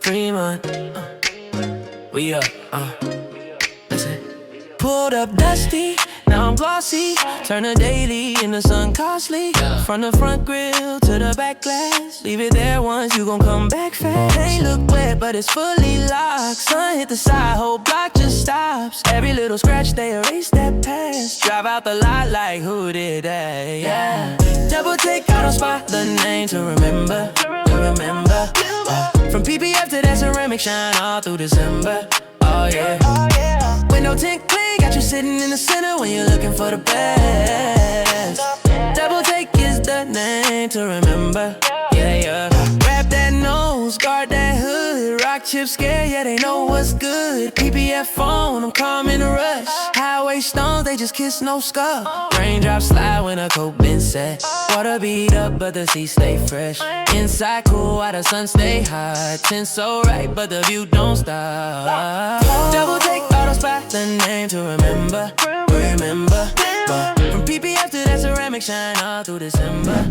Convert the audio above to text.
Fremont, we up, listen. Pulled up dusty, now I'm glossy. Turn a daily into something costly. From the front grill to the back glass, leave it there once, you gon' come back fast. Ain't look wet, but it's fully locked. Sun hit the side, whole block just stops. Every little scratch, they erase that past. Drive out the lot like, who did that, yeah. DoubleTake Auto Spa, the name to remember, From PPF to that ceramic shine all through December, oh yeah. Window tint clean, got you sitting in the center when you're looking for the best. DoubleTake is the name to remember, yeah. Wrap that nose, guard that hood. Rock chips scare, yeah, they know what's good. PPF phone, I'm calm in a rush. Highway stones, they just kiss, no scar. Raindrops slide when a coat been set. Water beat up, but the seats stay fresh. Inside cool, while the sun stay hot. Tint so right, but the view don't stop. DoubleTake Auto Spa, the name to remember. From PPF to that ceramic shine all through December.